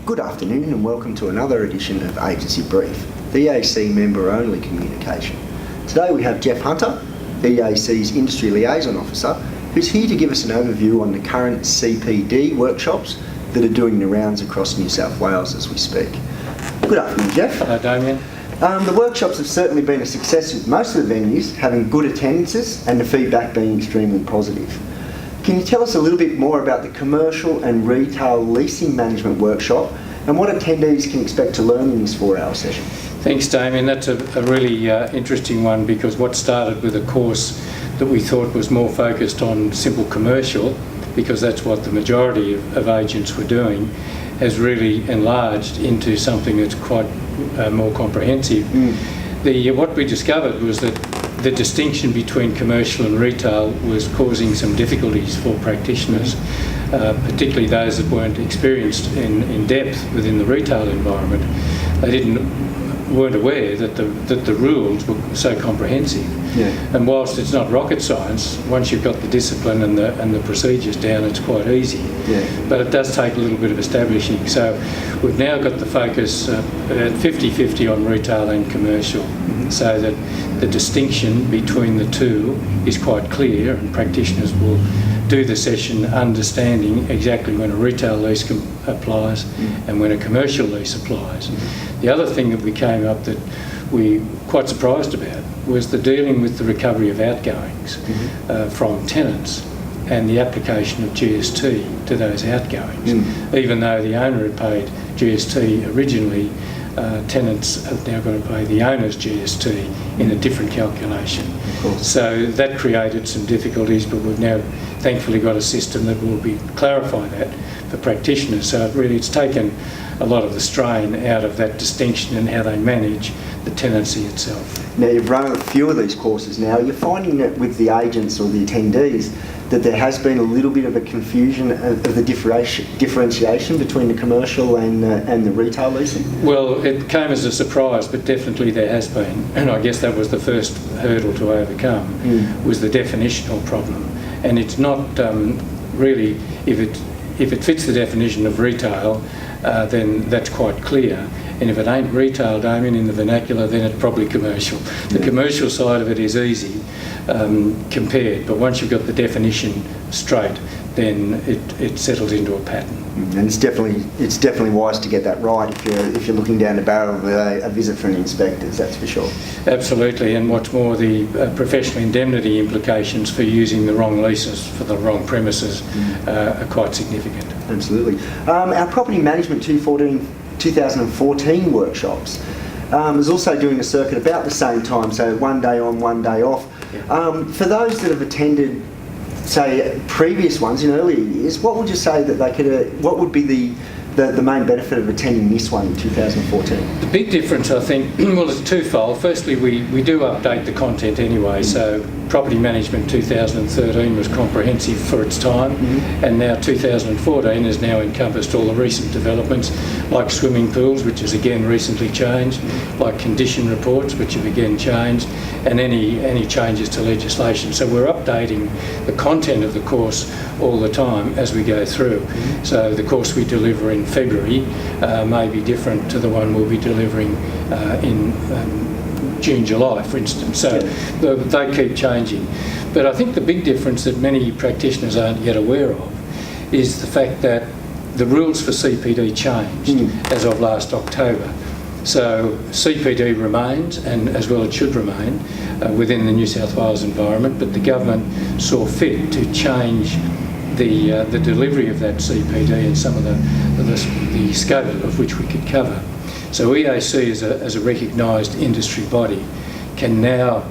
Good afternoon and welcome to another edition of Agency Brief, the EAC member-only communication. Today we have Geoff Hunter, EAC's Industry Liaison Officer, who's here to give us an overview on the current CPD workshops that are doing the rounds across New South Wales as we speak. Good afternoon, Geoff. Hello, Damien. The workshops have certainly been a success, with most of the venues having good attendances and the feedback being extremely positive. Can you tell us a little bit more about the commercial and retail leasing management workshop and what attendees can expect to learn in this 4-hour session? Thanks, Damien. That's a really interesting one, because what started with a course that we thought was more focused on simple commercial, because that's what the majority of agents were doing, has really enlarged into something that's quite more comprehensive. What we discovered was that the distinction between commercial and retail was causing some difficulties for practitioners, particularly those that weren't experienced in depth within the retail environment. They weren't aware that the rules were so comprehensive. Yeah. And whilst it's not rocket science, once you've got the discipline and the procedures down, it's quite easy. Yeah. But it does take a little bit of establishing. So we've now got the focus at 50-50 on retail and commercial, so that the distinction between the two is quite clear, and practitioners will do the session understanding exactly when a retail lease applies and when a commercial lease applies. The other thing that we came up that we were quite surprised about was the dealing with the recovery of outgoings from tenants and the application of GST to those outgoings. Even though the owner had paid GST originally, tenants have now got to pay the owner's GST in a different calculation. So that created some difficulties, but we've now thankfully got a system that will clarify that for practitioners. So it's taken a lot of the strain out of that distinction and how they manage the tenancy itself. Now, you've run a few of these courses now. You're finding that with the agents or the attendees that there has been a little bit of a confusion of the differentiation between the commercial and the retail leasing? Well, it came as a surprise, but definitely there has been. And I guess that was the first hurdle to overcome, was the definitional problem. And it's not really, if it fits the definition of retail, then that's quite clear. And if it ain't retail, Damien, in the vernacular, then it's probably commercial. The commercial side of it is easy compared, but once you've got the definition straight, then it settles into a pattern. And it's definitely wise to get that right if you're looking down the barrel of a visit for an inspector, that's for sure. Absolutely, and what's more, the professional indemnity implications for using the wrong leases for the wrong premises are quite significant. Absolutely. Our property management 2014 workshops is also doing a circuit about the same time, so one day on, one day off. For those that have attended, say, previous ones in earlier years, what would you say that they could? What would be the main benefit of attending this one in 2014? The big difference, I think, well, it's twofold. Firstly, we do update the content anyway, so Property Management 2013 was comprehensive for its time, and now 2014 has now encompassed all the recent developments, like swimming pools, which has again recently changed, like condition reports, which have again changed, and any changes to legislation. So we're updating the content of the course all the time as we go through. So the course we deliver in February may be different to the one we'll be delivering in June, July, for instance. So they keep changing. But I think the big difference that many practitioners aren't yet aware of is the fact that the rules for CPD changed as of last October. So CPD remains, and as well it should remain, within the New South Wales environment, but the government saw fit to change the delivery of that CPD and some of the scope of which we could cover. So EAC as a recognised industry body can now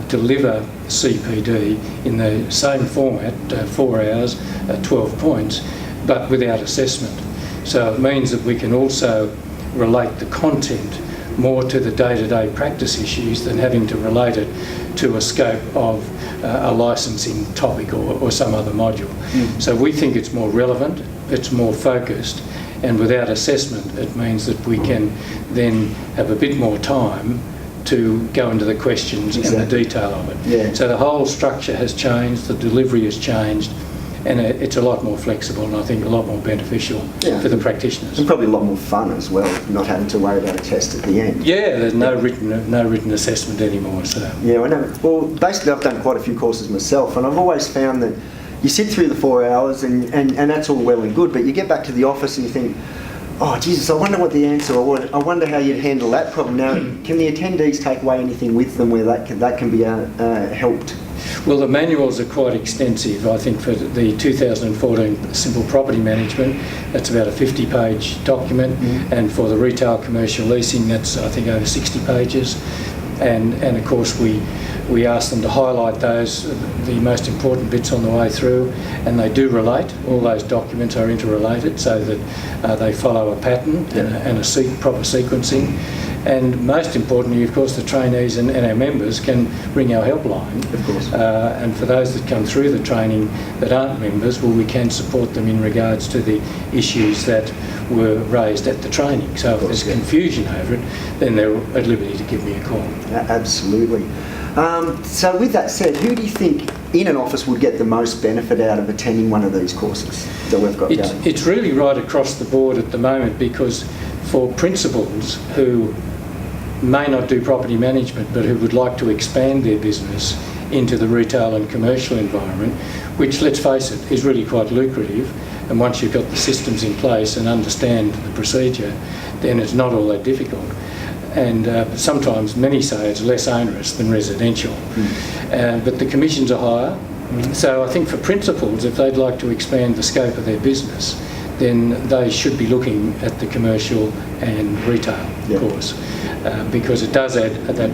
deliver CPD in the same format, 4 hours, 12 points, but without assessment. So it means that we can also relate the content more to the day-to-day practice issues than having to relate it to a scope of a licensing topic or some other module. So we think it's more relevant, it's more focused, and without assessment it means that we can then have a bit more time to go into the questions and the detail of it. So the whole structure has changed, the delivery has changed, and it's a lot more flexible, and I think a lot more beneficial for the practitioners. And probably a lot more fun as well, not having to worry about a test at the end. Yeah, there's no written assessment anymore. So yeah, I know. Well, basically, I've done quite a few courses myself, and I've always found that you sit through the 4 hours, and that's all well and good, but you get back to the office and you think, oh, Jesus, I wonder what the answer, or I wonder how you'd handle that problem. Now, can the attendees take away anything with them where that can be helped? Well, the manuals are quite extensive. I think for the 2014 Simple Property Management, that's about a 50-page document, and for the retail commercial leasing, that's I think over 60 pages. And of course we ask them to highlight the most important bits on the way through, and they do relate. All those documents are interrelated so that they follow a pattern and a proper sequencing. And most importantly, of course, the trainees and our members can ring our helpline. Of course. And for those that come through the training that aren't members, well, we can support them in regards to the issues that were raised at the training. So if there's confusion over it, then they're at liberty to give me a call. Absolutely. So with that said, who do you think in an office would get the most benefit out of attending one of these courses that we've got going? It's really right across the board at the moment, because for principals who may not do property management but who would like to expand their business into the retail and commercial environment, which, let's face it, is really quite lucrative, and once you've got the systems in place and understand the procedure, then it's not all that difficult. And sometimes many say it's less onerous than residential. But the commissions are higher. So I think for principals, if they'd like to expand the scope of their business, then they should be looking at the commercial and retail course, because it does add that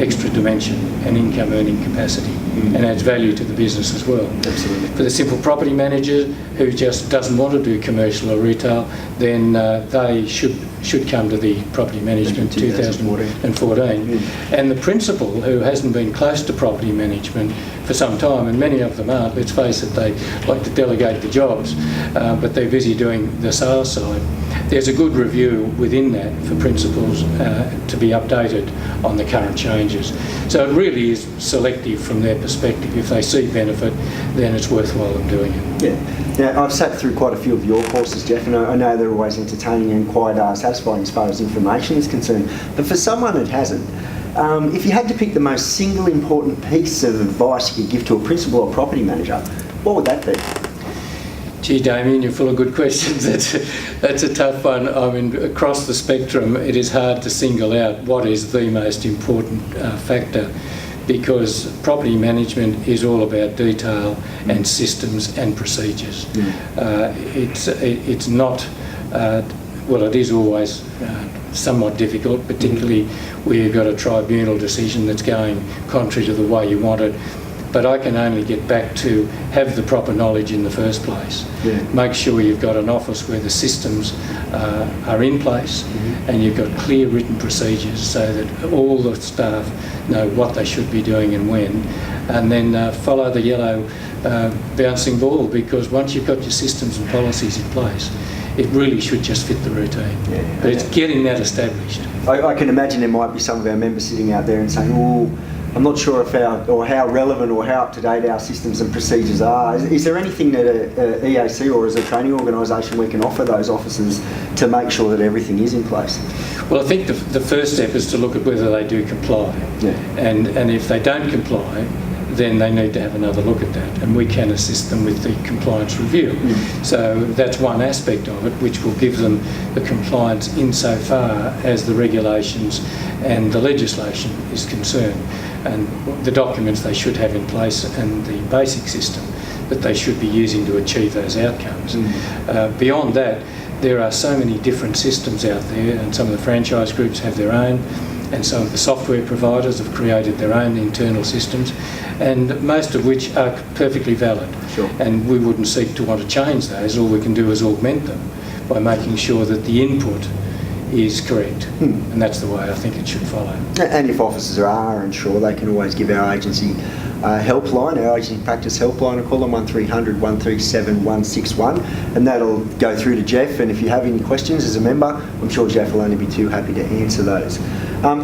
extra dimension and income earning capacity, and adds value to the business as well. Absolutely. For the simple property manager who just doesn't want to do commercial or retail, then they should come to the Property Management 2014. And the principal who hasn't been close to property management for some time, and many of them aren't, let's face it, they like to delegate the jobs, but they're busy doing the sales side. There's a good review within that for principals to be updated on the current changes. So it really is selective from their perspective. If they see benefit, then it's worthwhile them doing it. Yeah. Now, I've sat through quite a few of your courses, Geoff, and I know they're always entertaining and quite satisfying as far as information is concerned. But for someone that hasn't, if you had to pick the most single important piece of advice you could give to a principal or property manager, what would that be? Gee, Damien, you're full of good questions. That's a tough one. I mean, across the spectrum, it is hard to single out what is the most important factor, because property management is all about detail and systems and procedures. It's not, well, it is always somewhat difficult, particularly where you've got a tribunal decision that's going contrary to the way you want it. But I can only get back to have the proper knowledge in the first place. Make sure you've got an office where the systems are in place, and you've got clear written procedures so that all the staff know what they should be doing and when, and then follow the yellow bouncing ball, because once you've got your systems and policies in place, it really should just fit the routine. But it's getting that established. I can imagine there might be some of our members sitting out there and saying, oh, I'm not sure if how relevant or how up-to-date our systems and procedures are. Is there anything that a EAC or as a training organisation we can offer those officers to make sure that everything is in place? Well, I think the first step is to look at whether they do comply. And if they don't comply, then they need to have another look at that, and we can assist them with the compliance review. So that's one aspect of it, which will give them the compliance insofar as the regulations and the legislation is concerned, and the documents they should have in place and the basic system that they should be using to achieve those outcomes. Beyond that, there are so many different systems out there, and some of the franchise groups have their own, and some of the software providers have created their own internal systems, and most of which are perfectly valid. And we wouldn't seek to want to change those. All we can do is augment them by making sure that the input is correct, and that's the way I think it should follow. And if officers are unsure, they can always give our agency helpline, our agency practice helpline, and call them 1300 137 161, and that'll go through to Geoff. And if you have any questions as a member, I'm sure Geoff will only be too happy to answer those.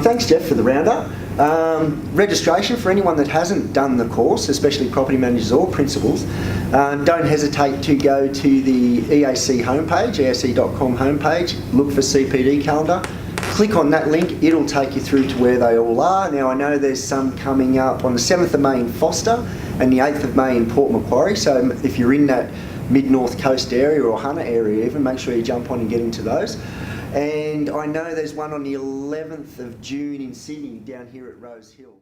Thanks, Geoff, for the roundup. Registration for anyone that hasn't done the course, especially property managers or principals, don't hesitate to go to the EAC homepage, eac.com homepage, look for CPD calendar, click on that link, it'll take you through to where they all are. Now I know there's some coming up on the 7th of May in Foster and the 8th of May in Port Macquarie, so if you're in that mid-north coast area or Hunter area even, make sure you jump on and get into those. And I know there's one on the 11th of June in Sydney down here at Rose Hill.